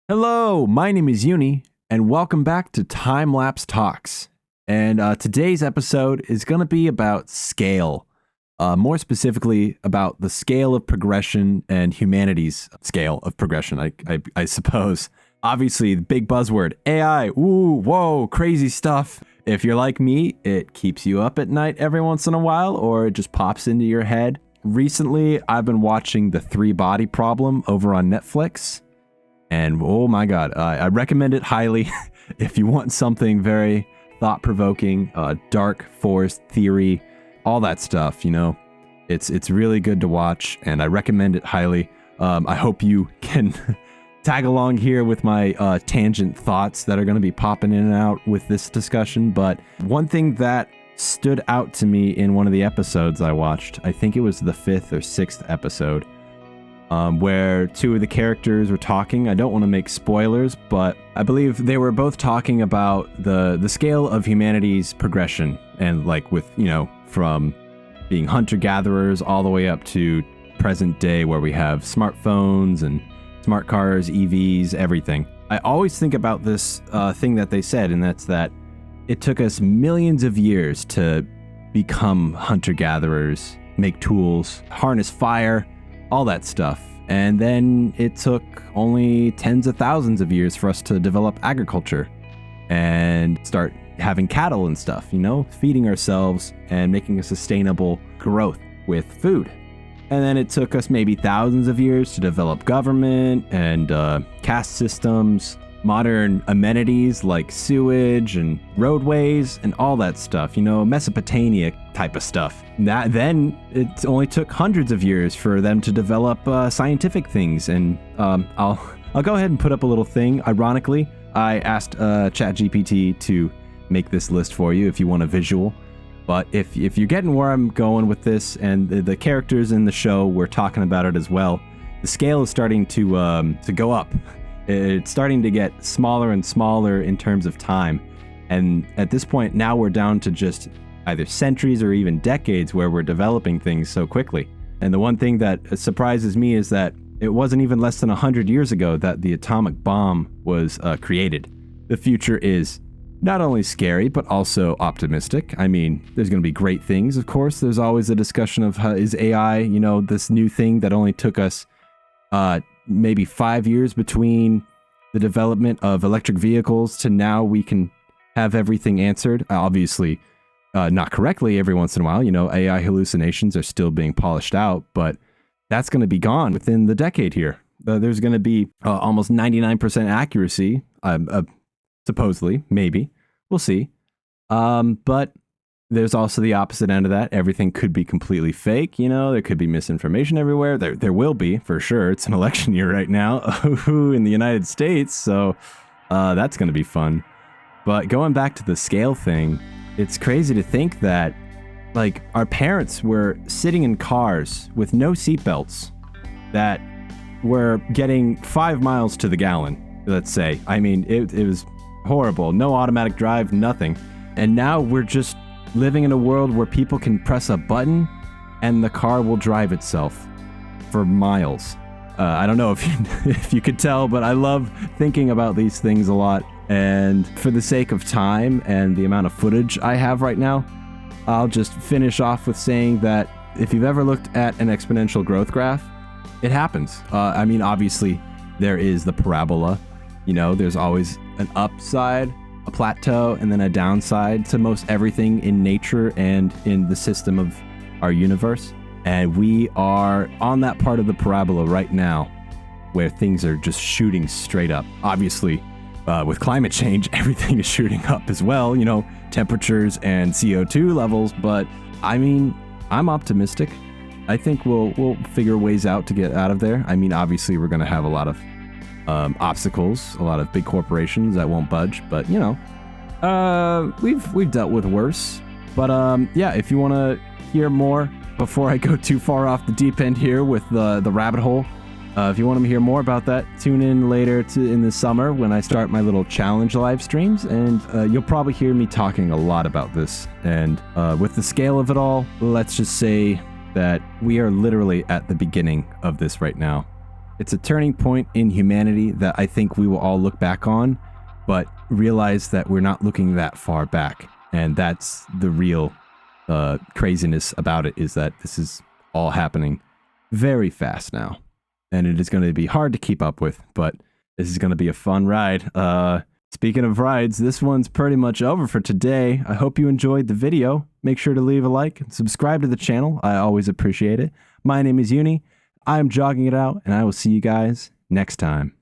Hello, my name is Uni, and welcome back to Timelapse Talks. And today's episode is going to be about scale, more specifically about the scale of progression and humanity's scale of progression, I suppose. Obviously, the big buzzword, AI, ooh, whoa, crazy stuff. If you're like me, it keeps you up at night every once in a while, or it just pops into your head. Recently, I've been watching The Three-Body Problem over on Netflix. And oh my God, I recommend it highly if you want something very thought-provoking, dark forest theory, all that stuff, you know. It's really good to watch, and I recommend it highly. I hope you can tag along here with my tangent thoughts that are going to be popping in and out with this discussion. But one thing that stood out to me in one of the episodes I watched, I think it was the 5th or 6th episode, where two of the characters were talking. I don't want to make spoilers, but I believe they were both talking about the scale of humanity's progression, and like with, you know, from being hunter-gatherers all the way up to present day where we have smartphones and smart cars, EVs, everything. I always think about this thing that they said, and that's that it took us millions of years to become hunter-gatherers, make tools, harness fire, all that stuff. And then it took only tens of thousands of years for us to develop agriculture and start having cattle and stuff, you know, feeding ourselves and making a sustainable growth with food. And then it took us maybe thousands of years to develop government and caste systems, modern amenities like sewage and roadways and all that stuff, you know, Mesopotamia type of stuff. Then it only took hundreds of years for them to develop scientific things. And I'll go ahead and put up a little thing. Ironically, I asked ChatGPT to make this list for you if you want a visual. But if you're getting where I'm going with this, and the characters in the show were talking about it as well, the scale is starting to go up. It's starting to get smaller and smaller in terms of time. And at this point, now we're down to just either centuries or even decades where we're developing things so quickly. And the one thing that surprises me is that it wasn't even less than 100 years ago that the atomic bomb was created. The future is not only scary, but also optimistic. I mean, there's going to be great things, of course. There's always a discussion of is AI, you know, this new thing that only took us maybe 5 years between the development of electric vehicles to now we can have everything answered. Obviously, not correctly every once in a while. You know, AI hallucinations are still being polished out, but that's going to be gone within the decade here. There's going to be almost 99% accuracy, supposedly, maybe. We'll see. But there's also the opposite end of that. Everything could be completely fake. You know, there could be misinformation everywhere. There will be, for sure. It's an election year right now in the United States. So that's going to be fun. But going back to the scale thing, it's crazy to think that, like, our parents were sitting in cars with no seatbelts that were getting 5 miles to the gallon, let's say. I mean, it was horrible. No automatic drive, nothing. And now we're just living in a world where people can press a button and the car will drive itself for miles. I don't know if you could tell, but I love thinking about these things a lot. And for the sake of time and the amount of footage I have right now, I'll just finish off with saying that if you've ever looked at an exponential growth graph, it happens. I mean, obviously, there is the parabola. You know, there's always an upside, a plateau, and then a downside to most everything in nature and in the system of our universe. And we are on that part of the parabola right now where things are just shooting straight up. Obviously, with climate change, everything is shooting up as well, you know, temperatures and CO2 levels. But I mean, I'm optimistic. I think we'll figure ways out to get out of there. I mean, obviously, we're going to have a lot of obstacles, a lot of big corporations that won't budge, but you know, we've dealt with worse. But yeah, if you want to hear more before I go too far off the deep end here with the rabbit hole, if you want to hear more about that, tune in later in the summer when I start my little challenge live streams, and you'll probably hear me talking a lot about this. And with the scale of it all, let's just say that we are literally at the beginning of this right now. It's a turning point in humanity that I think we will all look back on, but realize that we're not looking that far back. And that's the real craziness about it, is that this is all happening very fast now. And it is going to be hard to keep up with, but this is going to be a fun ride. Speaking of rides, this one's pretty much over for today. I hope you enjoyed the video. Make sure to leave a like and subscribe to the channel. I always appreciate it. My name is Uni. I am jogging it out, and I will see you guys next time.